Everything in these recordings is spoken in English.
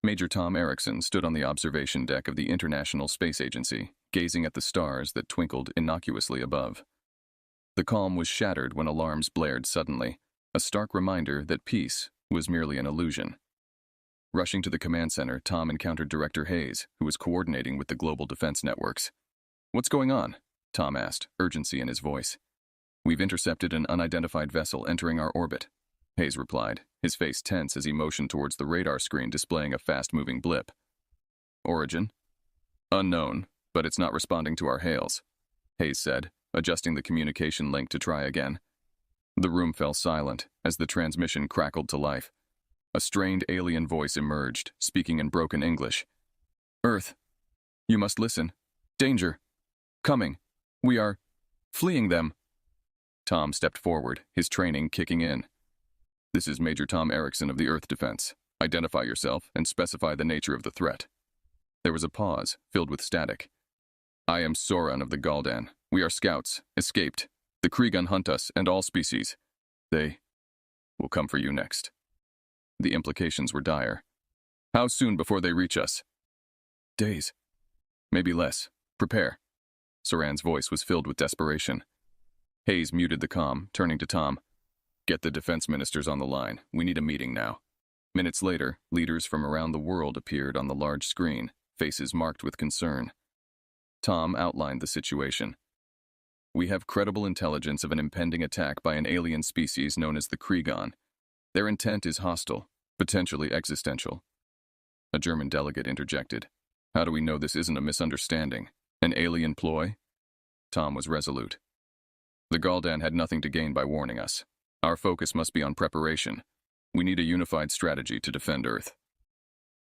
Major Tom Erickson stood on the observation deck of the International Space Agency, gazing at the stars that twinkled innocuously above. The calm was shattered when alarms blared suddenly, a stark reminder that peace was merely an illusion. Rushing to the command center, Tom encountered Director Hayes, who was coordinating with the global defense networks. "What's going on?" Tom asked, urgency in his voice. "We've intercepted an unidentified vessel entering our orbit," Hayes replied, his face tense as he motioned towards the radar screen displaying a fast-moving blip. "Origin?" "Unknown, but it's not responding to our hails," Hayes said, adjusting the communication link to try again. The room fell silent as the transmission crackled to life. A strained alien voice emerged, speaking in broken English. "Earth, you must listen. Danger. Coming. We are fleeing them." Tom stepped forward, his training kicking in. "This is Major Tom Erickson of the Earth Defense. Identify yourself and specify the nature of the threat." There was a pause, filled with static. "I am Soran of the Galdan. We are scouts, escaped. The Kriegan hunt us and all species. They will come for you next." The implications were dire. "How soon before they reach us?" "Days. Maybe less. Prepare." Soran's voice was filled with desperation. Hayes muted the comm, turning to Tom. "Get the defense ministers on the line. We need a meeting now." Minutes later, leaders from around the world appeared on the large screen, faces marked with concern. Tom outlined the situation. "We have credible intelligence of an impending attack by an alien species known as the Kriegan. Their intent is hostile, potentially existential." A German delegate interjected. "How do we know this isn't a misunderstanding? An alien ploy?" Tom was resolute. "The Galdan had nothing to gain by warning us. Our focus must be on preparation. We need a unified strategy to defend Earth."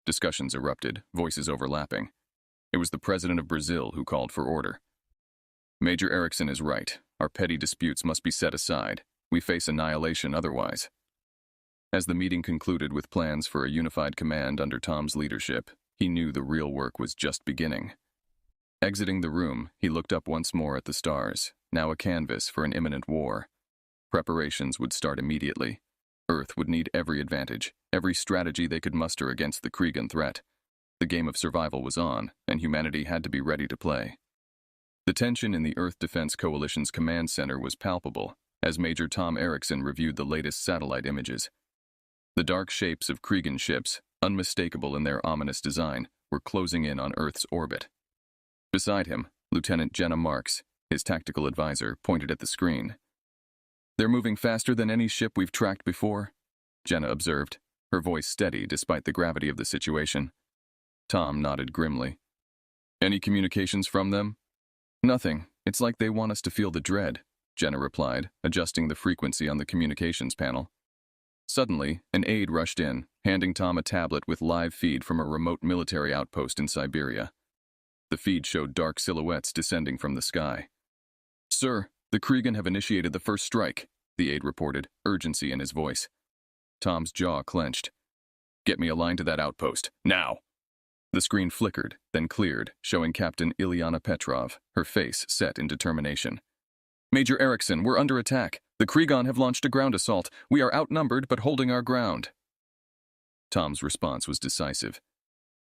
Discussions erupted, voices overlapping. It was the president of Brazil who called for order. "Major Erickson is right. Our petty disputes must be set aside. We face annihilation otherwise." As the meeting concluded with plans for a unified command under Tom's leadership, he knew the real work was just beginning. Exiting the room, he looked up once more at the stars, now a canvas for an imminent war. Preparations would start immediately. Earth would need every advantage, every strategy they could muster against the Kriegan threat. The game of survival was on, and humanity had to be ready to play. The tension in the Earth Defense Coalition's command center was palpable as Major Tom Erickson reviewed the latest satellite images. The dark shapes of Kriegan ships, unmistakable in their ominous design, were closing in on Earth's orbit. Beside him, Lieutenant Jenna Marks, his tactical advisor, pointed at the screen. "They're moving faster than any ship we've tracked before," Jenna observed, her voice steady despite the gravity of the situation. Tom nodded grimly. "Any communications from them?" "Nothing. It's like they want us to feel the dread," Jenna replied, adjusting the frequency on the communications panel. Suddenly, an aide rushed in, handing Tom a tablet with live feed from a remote military outpost in Siberia. The feed showed dark silhouettes descending from the sky. "Sir, the Kriegan have initiated the first strike," the aide reported, urgency in his voice. Tom's jaw clenched. "Get me a line to that outpost, now!" The screen flickered, then cleared, showing Captain Ilyana Petrov, her face set in determination. "Major Erickson, we're under attack. The Kriegan have launched a ground assault. We are outnumbered but holding our ground." Tom's response was decisive.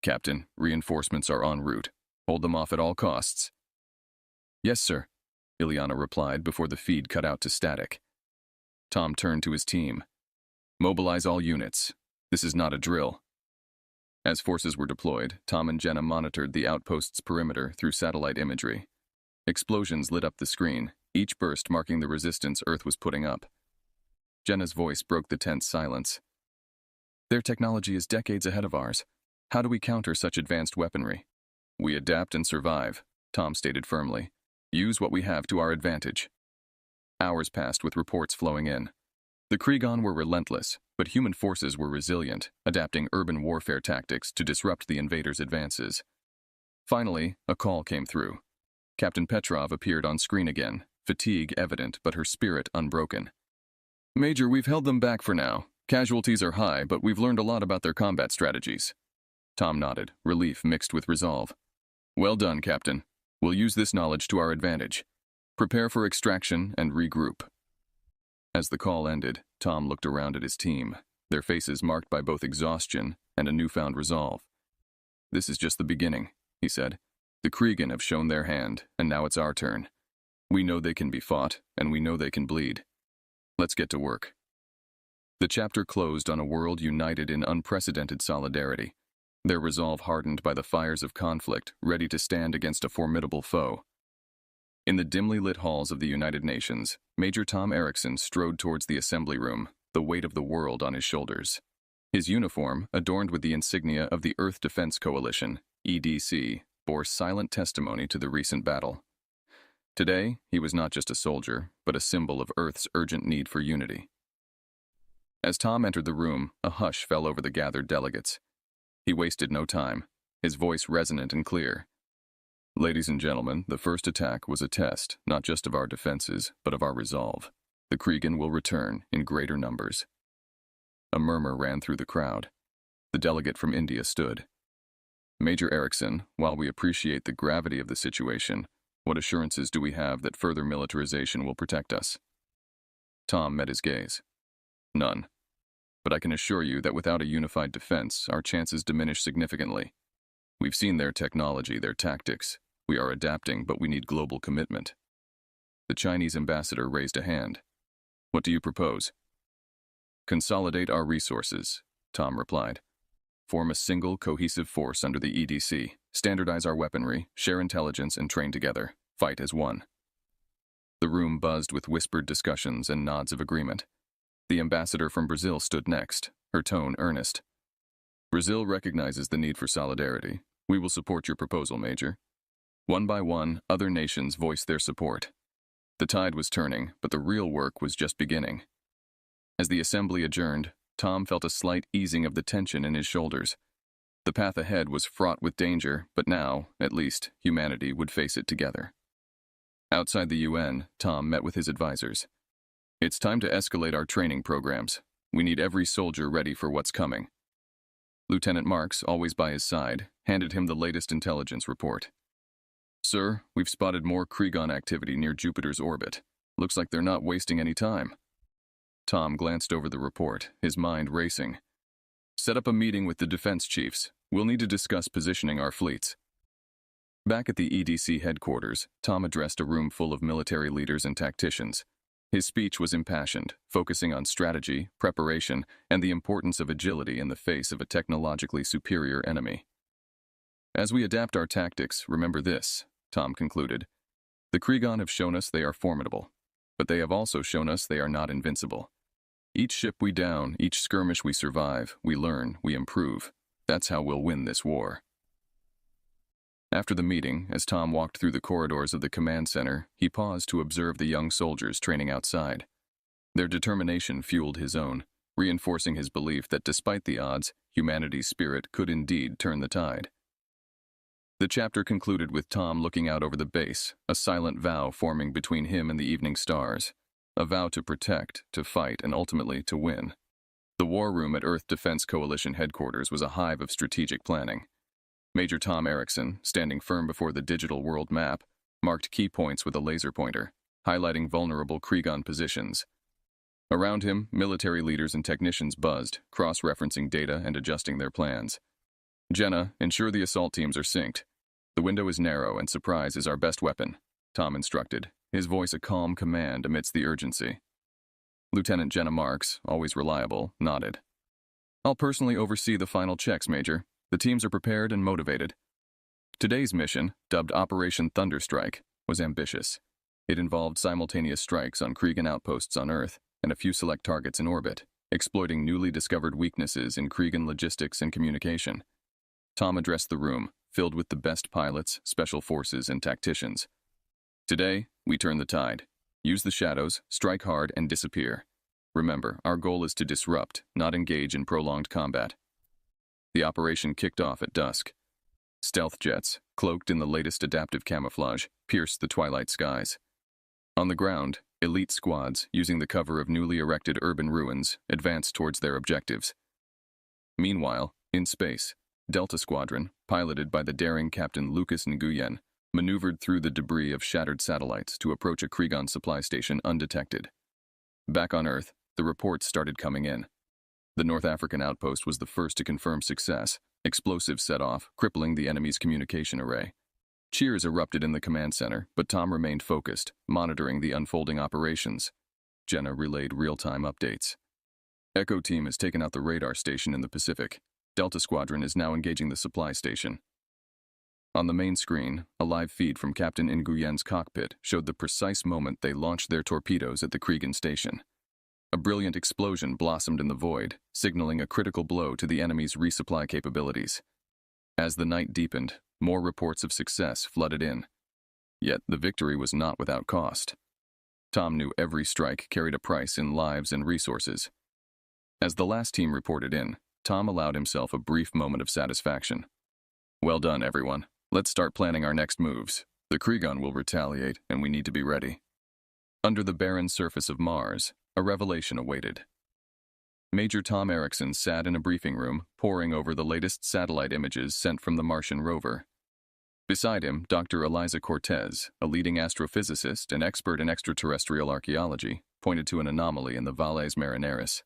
"Captain, reinforcements are en route. Hold them off at all costs." "Yes, sir," Ilyana replied before the feed cut out to static. Tom turned to his team. "Mobilize all units. This is not a drill." As forces were deployed, Tom and Jenna monitored the outpost's perimeter through satellite imagery. Explosions lit up the screen, each burst marking the resistance Earth was putting up. Jenna's voice broke the tense silence. "Their technology is decades ahead of ours. How do we counter such advanced weaponry?" "We adapt and survive," Tom stated firmly. "Use what we have to our advantage." Hours passed with reports flowing in. The Kriegan were relentless, but human forces were resilient, adapting urban warfare tactics to disrupt the invaders' advances. Finally, a call came through. Captain Petrov appeared on screen again, fatigue evident but her spirit unbroken. "Major, we've held them back for now. Casualties are high, but we've learned a lot about their combat strategies." Tom nodded, relief mixed with resolve. "Well done, Captain. We'll use this knowledge to our advantage. Prepare for extraction and regroup." As the call ended, Tom looked around at his team, their faces marked by both exhaustion and a newfound resolve. "This is just the beginning," he said. "The Krigan have shown their hand, and now it's our turn. We know they can be fought, and we know they can bleed. Let's get to work." The chapter closed on a world united in unprecedented solidarity, their resolve hardened by the fires of conflict, ready to stand against a formidable foe. In the dimly lit halls of the United Nations, Major Tom Erickson strode towards the assembly room, the weight of the world on his shoulders. His uniform, adorned with the insignia of the Earth Defense Coalition, EDC, bore silent testimony to the recent battle. Today, he was not just a soldier, but a symbol of Earth's urgent need for unity. As Tom entered the room, a hush fell over the gathered delegates. He wasted no time, his voice resonant and clear. "Ladies and gentlemen, the first attack was a test, not just of our defenses, but of our resolve. The Krigan will return in greater numbers." A murmur ran through the crowd. The delegate from India stood. "Major Erickson, while we appreciate the gravity of the situation, what assurances do we have that further militarization will protect us?" Tom met his gaze. "None. But I can assure you that without a unified defense, our chances diminish significantly. We've seen their technology, their tactics. We are adapting, but we need global commitment." The Chinese ambassador raised a hand. "What do you propose?" "Consolidate our resources," Tom replied. "Form a single, cohesive force under the EDC, standardize our weaponry, share intelligence, and train together. Fight as one." The room buzzed with whispered discussions and nods of agreement. The ambassador from Brazil stood next, her tone earnest. "Brazil recognizes the need for solidarity. We will support your proposal, Major." One by one, other nations voiced their support. The tide was turning, but the real work was just beginning. As the assembly adjourned, Tom felt a slight easing of the tension in his shoulders. The path ahead was fraught with danger, but now, at least, humanity would face it together. Outside the UN, Tom met with his advisors. "It's time to escalate our training programs. We need every soldier ready for what's coming." Lieutenant Marks, always by his side, handed him the latest intelligence report. "Sir, we've spotted more Krigan activity near Jupiter's orbit. Looks like they're not wasting any time." Tom glanced over the report, his mind racing. "Set up a meeting with the defense chiefs. We'll need to discuss positioning our fleets." Back at the EDC headquarters, Tom addressed a room full of military leaders and tacticians. His speech was impassioned, focusing on strategy, preparation, and the importance of agility in the face of a technologically superior enemy. "As we adapt our tactics, remember this," Tom concluded. "The Krigan have shown us they are formidable, but they have also shown us they are not invincible. Each ship we down, each skirmish we survive, we learn, we improve. That's how we'll win this war." After the meeting, as Tom walked through the corridors of the command center, he paused to observe the young soldiers training outside. Their determination fueled his own, reinforcing his belief that despite the odds, humanity's spirit could indeed turn the tide. The chapter concluded with Tom looking out over the base, a silent vow forming between him and the evening stars. A vow to protect, to fight, and ultimately to win. The war room at Earth Defense Coalition headquarters was a hive of strategic planning. Major Tom Erickson, standing firm before the digital world map, marked key points with a laser pointer, highlighting vulnerable Krigan positions. Around him, military leaders and technicians buzzed, cross-referencing data and adjusting their plans. "Jenna, ensure the assault teams are synced. The window is narrow and surprise is our best weapon," Tom instructed, his voice a calm command amidst the urgency. Lieutenant Jenna Marks, always reliable, nodded. "I'll personally oversee the final checks, Major. The teams are prepared and motivated." Today's mission, dubbed Operation Thunderstrike, was ambitious. It involved simultaneous strikes on Krigan outposts on Earth and a few select targets in orbit, exploiting newly discovered weaknesses in Krigan logistics and communication. Tom addressed the room, filled with the best pilots, special forces, and tacticians. "Today, we turn the tide. Use the shadows, strike hard, and disappear. Remember, our goal is to disrupt, not engage in prolonged combat." The operation kicked off at dusk. Stealth jets, cloaked in the latest adaptive camouflage, pierced the twilight skies. On the ground, elite squads, using the cover of newly erected urban ruins, advanced towards their objectives. Meanwhile, in space, Delta Squadron, piloted by the daring Captain Lucas Nguyen, maneuvered through the debris of shattered satellites to approach a Krigan supply station undetected. Back on Earth, the reports started coming in. The North African outpost was the first to confirm success. Explosives set off, crippling the enemy's communication array. Cheers erupted in the command center, but Tom remained focused, monitoring the unfolding operations. Jenna relayed real-time updates. Echo Team has taken out the radar station in the Pacific. Delta Squadron is now engaging the supply station. On the main screen, a live feed from Captain Nguyen's cockpit showed the precise moment they launched their torpedoes at the Kreegan station. A brilliant explosion blossomed in the void, signaling a critical blow to the enemy's resupply capabilities. As the night deepened, more reports of success flooded in. Yet the victory was not without cost. Tom knew every strike carried a price in lives and resources. As the last team reported in, Tom allowed himself a brief moment of satisfaction. Well done, everyone. Let's start planning our next moves. The Kreegan will retaliate, and we need to be ready. Under the barren surface of Mars, a revelation awaited. Major Tom Erickson sat in a briefing room, poring over the latest satellite images sent from the Martian rover. Beside him, Dr. Eliza Cortez, a leading astrophysicist and expert in extraterrestrial archaeology, pointed to an anomaly in the Valles Marineris.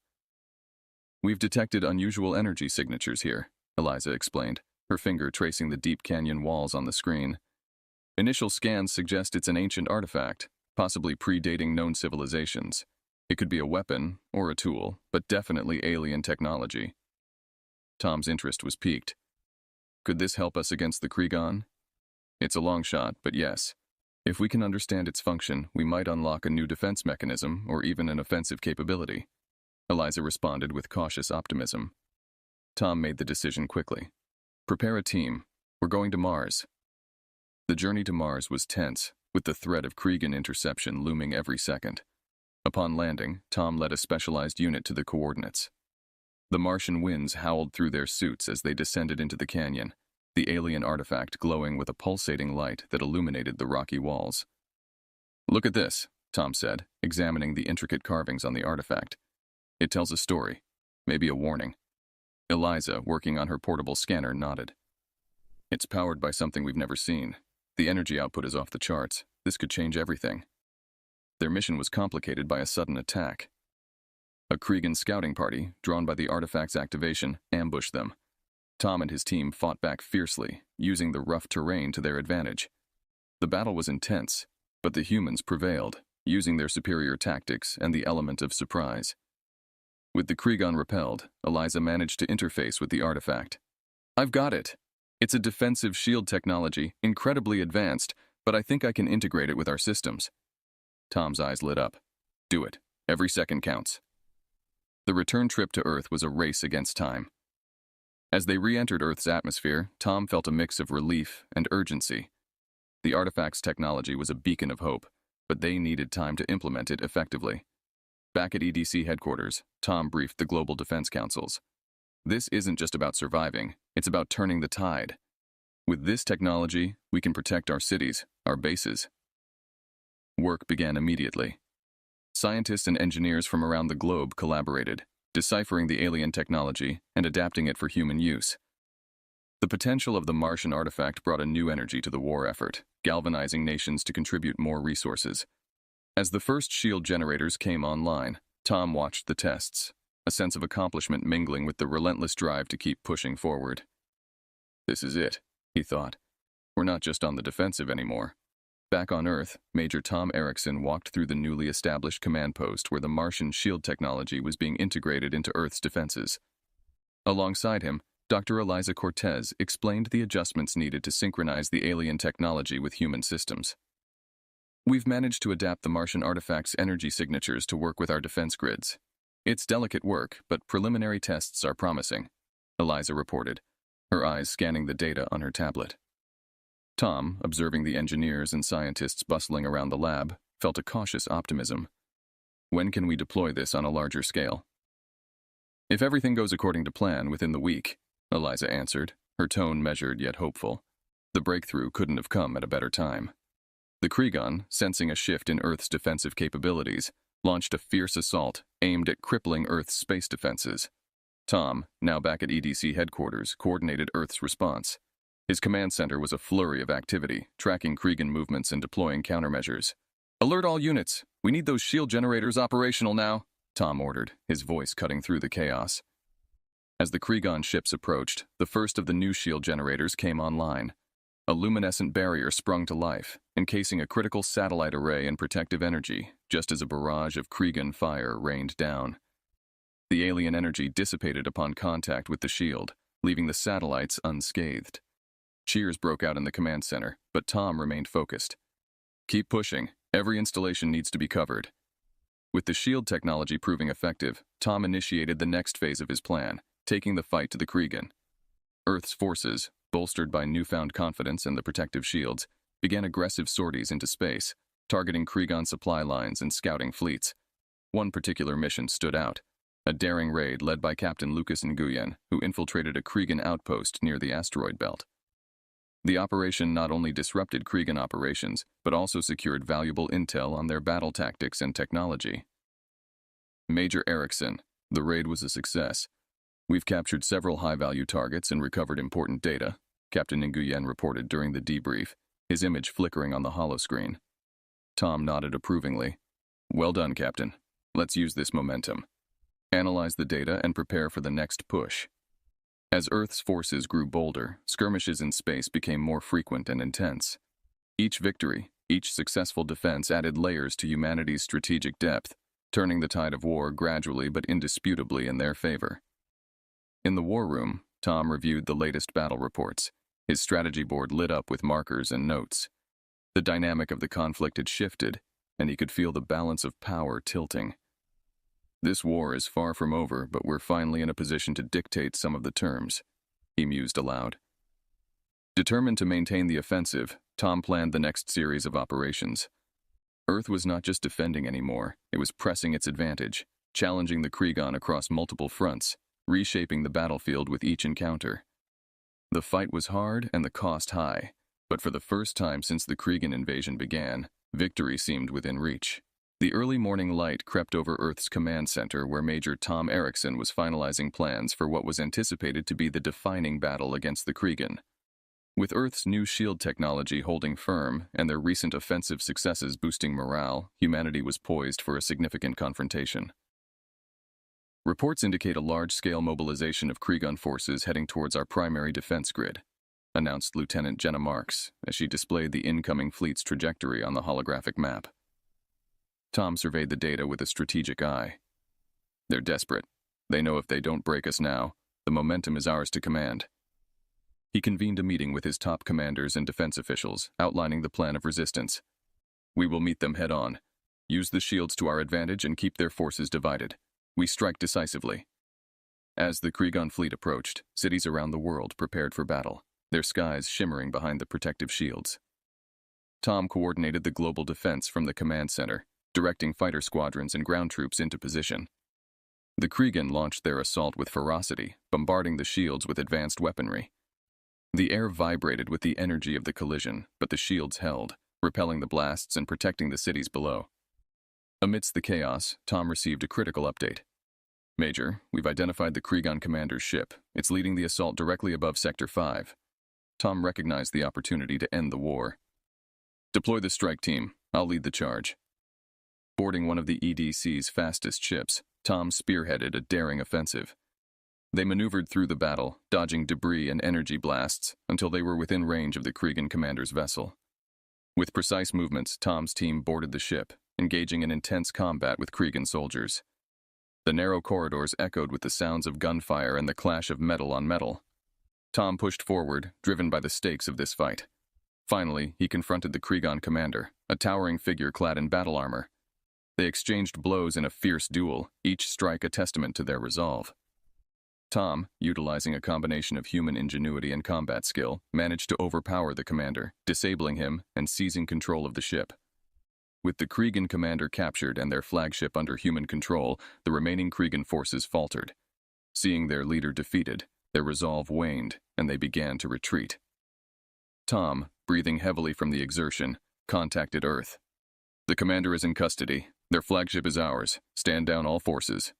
"We've detected unusual energy signatures here," Eliza explained, her finger tracing the deep canyon walls on the screen. "Initial scans suggest it's an ancient artifact, possibly predating known civilizations. It could be a weapon or a tool, but definitely alien technology." Tom's interest was piqued. Could this help us against the Kreegan? It's a long shot, but yes. If we can understand its function, we might unlock a new defense mechanism or even an offensive capability. Eliza responded with cautious optimism. Tom made the decision quickly. "Prepare a team. We're going to Mars." The journey to Mars was tense, with the threat of Kreegan interception looming every second. Upon landing, Tom led a specialized unit to the coordinates. The Martian winds howled through their suits as they descended into the canyon, the alien artifact glowing with a pulsating light that illuminated the rocky walls. "Look at this," Tom said, examining the intricate carvings on the artifact. "It tells a story, maybe a warning." Eliza, working on her portable scanner, nodded. "It's powered by something we've never seen. The energy output is off the charts. This could change everything." Their mission was complicated by a sudden attack. A Kreegan scouting party, drawn by the artifact's activation, ambushed them. Tom and his team fought back fiercely, using the rough terrain to their advantage. The battle was intense, but the humans prevailed, using their superior tactics and the element of surprise. With the Kreegan repelled, Eliza managed to interface with the artifact. "I've got it. It's a defensive shield technology, incredibly advanced, but I think I can integrate it with our systems." Tom's eyes lit up. "Do it. Every second counts." The return trip to Earth was a race against time. As they re-entered Earth's atmosphere, Tom felt a mix of relief and urgency. The artifact's technology was a beacon of hope, but they needed time to implement it effectively. Back at EDC headquarters, Tom briefed the Global Defense Councils. "This isn't just about surviving, it's about turning the tide. With this technology, we can protect our cities, our bases." Work began immediately. Scientists and engineers from around the globe collaborated, deciphering the alien technology and adapting it for human use. The potential of the Martian artifact brought a new energy to the war effort, galvanizing nations to contribute more resources. As the first shield generators came online, Tom watched the tests, a sense of accomplishment mingling with the relentless drive to keep pushing forward. "This is it," he thought. "We're not just on the defensive anymore." Back on Earth, Major Tom Erickson walked through the newly established command post where the Martian shield technology was being integrated into Earth's defenses. Alongside him, Dr. Eliza Cortez explained the adjustments needed to synchronize the alien technology with human systems. "We've managed to adapt the Martian artifact's energy signatures to work with our defense grids. It's delicate work, but preliminary tests are promising," Eliza reported, her eyes scanning the data on her tablet. Tom, observing the engineers and scientists bustling around the lab, felt a cautious optimism. "When can we deploy this on a larger scale?" "If everything goes according to plan, within the week," Eliza answered, her tone measured yet hopeful. The breakthrough couldn't have come at a better time. The Kreegan, sensing a shift in Earth's defensive capabilities, launched a fierce assault aimed at crippling Earth's space defenses. Tom, now back at EDC headquarters, coordinated Earth's response. His command center was a flurry of activity, tracking Kreegan movements and deploying countermeasures. "Alert all units! We need those shield generators operational now," Tom ordered, his voice cutting through the chaos. As the Krigan ships approached, the first of the new shield generators came online. A luminescent barrier sprung to life, encasing a critical satellite array in protective energy, just as a barrage of Krigan fire rained down. The alien energy dissipated upon contact with the shield, leaving the satellites unscathed. Cheers broke out in the command center, but Tom remained focused. "Keep pushing. Every installation needs to be covered." With the shield technology proving effective, Tom initiated the next phase of his plan, taking the fight to the Krigan. Earth's forces, bolstered by newfound confidence in the protective shields, began aggressive sorties into space, targeting Krigan supply lines and scouting fleets. One particular mission stood out, a daring raid led by Captain Lucas Nguyen, who infiltrated a Krigan outpost near the asteroid belt. The operation not only disrupted Krigan operations, but also secured valuable intel on their battle tactics and technology. Major Erickson, the raid was a success. "We've captured several high-value targets and recovered important data," Captain Nguyen reported during the debrief, his image flickering on the holoscreen. Tom nodded approvingly. "Well done, Captain. Let's use this momentum. Analyze the data and prepare for the next push." As Earth's forces grew bolder, skirmishes in space became more frequent and intense. Each victory, each successful defense added layers to humanity's strategic depth, turning the tide of war gradually but indisputably in their favor. In the war room, Tom reviewed the latest battle reports. His strategy board lit up with markers and notes. The dynamic of the conflict had shifted, and he could feel the balance of power tilting. "This war is far from over, but we're finally in a position to dictate some of the terms," he mused aloud. Determined to maintain the offensive, Tom planned the next series of operations. Earth was not just defending anymore, it was pressing its advantage, challenging the Krigan across multiple fronts, reshaping the battlefield with each encounter. The fight was hard and the cost high, but for the first time since the Krigan invasion began, victory seemed within reach. The early morning light crept over Earth's command center where Major Tom Erickson was finalizing plans for what was anticipated to be the defining battle against the Krigan. With Earth's new shield technology holding firm and their recent offensive successes boosting morale, humanity was poised for a significant confrontation. "Reports indicate a large-scale mobilization of Krigan forces heading towards our primary defense grid," announced Lieutenant Jenna Marks as she displayed the incoming fleet's trajectory on the holographic map. Tom surveyed the data with a strategic eye. "They're desperate. They know if they don't break us now, the momentum is ours to command." He convened a meeting with his top commanders and defense officials, outlining the plan of resistance. "We will meet them head-on. Use the shields to our advantage and keep their forces divided. We strike decisively." As the Krigan fleet approached, cities around the world prepared for battle, their skies shimmering behind the protective shields. Tom coordinated the global defense from the command center, directing fighter squadrons and ground troops into position. The Krigan launched their assault with ferocity, bombarding the shields with advanced weaponry. The air vibrated with the energy of the collision, but the shields held, repelling the blasts and protecting the cities below. Amidst the chaos, Tom received a critical update. "Major, we've identified the Krigan commander's ship. It's leading the assault directly above Sector 5. Tom recognized the opportunity to end the war. "Deploy the strike team. I'll lead the charge." Boarding one of the EDC's fastest ships, Tom spearheaded a daring offensive. They maneuvered through the battle, dodging debris and energy blasts until they were within range of the Krigan commander's vessel. With precise movements, Tom's team boarded the ship, engaging in intense combat with Krigan soldiers. The narrow corridors echoed with the sounds of gunfire and the clash of metal on metal. Tom pushed forward, driven by the stakes of this fight. Finally, he confronted the Krigan commander, a towering figure clad in battle armor. They exchanged blows in a fierce duel, each strike a testament to their resolve. Tom, utilizing a combination of human ingenuity and combat skill, managed to overpower the commander, disabling him and seizing control of the ship. With the Krigan commander captured and their flagship under human control, the remaining Krigan forces faltered. Seeing their leader defeated, their resolve waned, and they began to retreat. Tom, breathing heavily from the exertion, contacted Earth. "The commander is in custody. Their flagship is ours. Stand down all forces."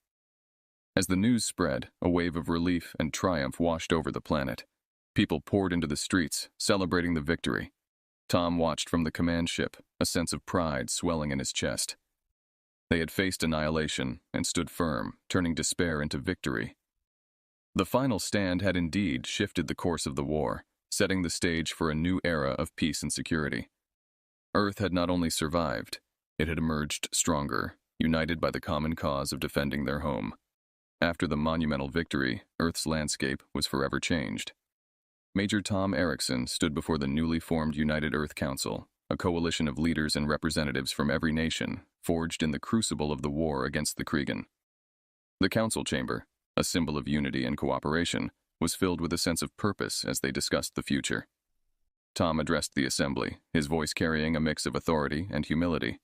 As the news spread, a wave of relief and triumph washed over the planet. People poured into the streets, celebrating the victory. Tom watched from the command ship, a sense of pride swelling in his chest. They had faced annihilation and stood firm, turning despair into victory. The final stand had indeed shifted the course of the war, setting the stage for a new era of peace and security. Earth had not only survived, it had emerged stronger, united by the common cause of defending their home. After the monumental victory, Earth's landscape was forever changed. Major Tom Erickson stood before the newly formed United Earth Council, a coalition of leaders and representatives from every nation, forged in the crucible of the war against the Kriegan. The council chamber, a symbol of unity and cooperation, was filled with a sense of purpose as they discussed the future. Tom addressed the assembly, his voice carrying a mix of authority and humility.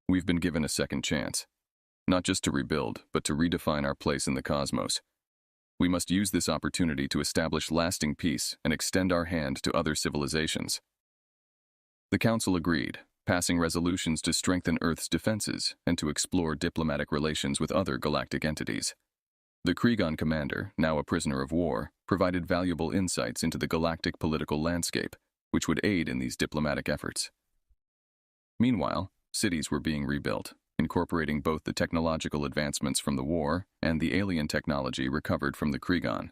We've been given a second chance, not just to rebuild, but to redefine our place in the cosmos. We must use this opportunity to establish lasting peace and extend our hand to other civilizations. The Council agreed, passing resolutions to strengthen Earth's defenses and to explore diplomatic relations with other galactic entities. The Kriegan commander, now a prisoner of war, provided valuable insights into the galactic political landscape, which would aid in these diplomatic efforts. Meanwhile, cities were being rebuilt, incorporating both the technological advancements from the war and the alien technology recovered from the Kriegan.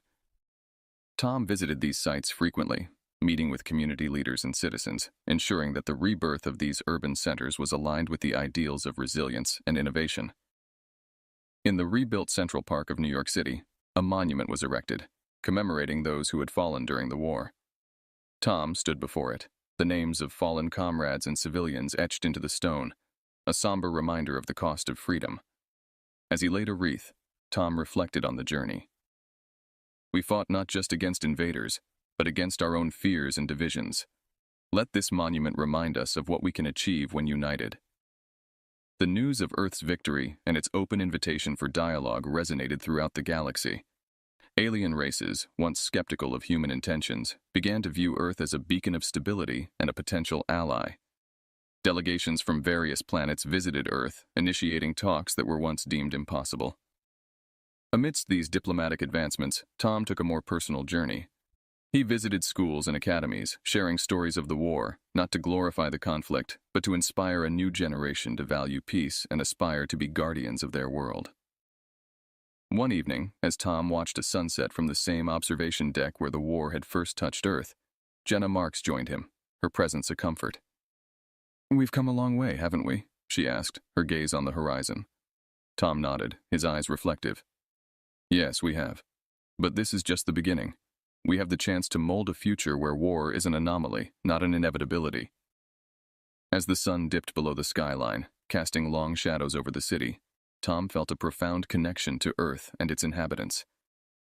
Tom visited these sites frequently, meeting with community leaders and citizens, ensuring that the rebirth of these urban centers was aligned with the ideals of resilience and innovation. In the rebuilt Central Park of New York City, a monument was erected, commemorating those who had fallen during the war. Tom stood before it, the names of fallen comrades and civilians etched into the stone, a somber reminder of the cost of freedom. As he laid a wreath, Tom reflected on the journey. We fought not just against invaders, but against our own fears and divisions. Let this monument remind us of what we can achieve when united. The news of Earth's victory and its open invitation for dialogue resonated throughout the galaxy. Alien races, once skeptical of human intentions, began to view Earth as a beacon of stability and a potential ally. Delegations from various planets visited Earth, initiating talks that were once deemed impossible. Amidst these diplomatic advancements, Tom took a more personal journey. He visited schools and academies, sharing stories of the war, not to glorify the conflict, but to inspire a new generation to value peace and aspire to be guardians of their world. One evening, as Tom watched a sunset from the same observation deck where the war had first touched Earth, Jenna Marks joined him, her presence a comfort. "We've come a long way, haven't we?" she asked, her gaze on the horizon. Tom nodded, his eyes reflective. "Yes, we have. But this is just the beginning. We have the chance to mold a future where war is an anomaly, not an inevitability." As the sun dipped below the skyline, casting long shadows over the city, Tom felt a profound connection to Earth and its inhabitants.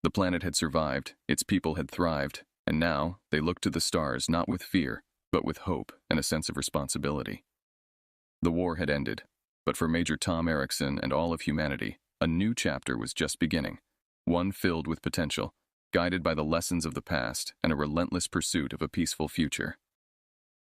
The planet had survived, its people had thrived, and now they looked to the stars not with fear, but with hope and a sense of responsibility. The war had ended, but for Major Tom Erickson and all of humanity, a new chapter was just beginning, one filled with potential, guided by the lessons of the past and a relentless pursuit of a peaceful future.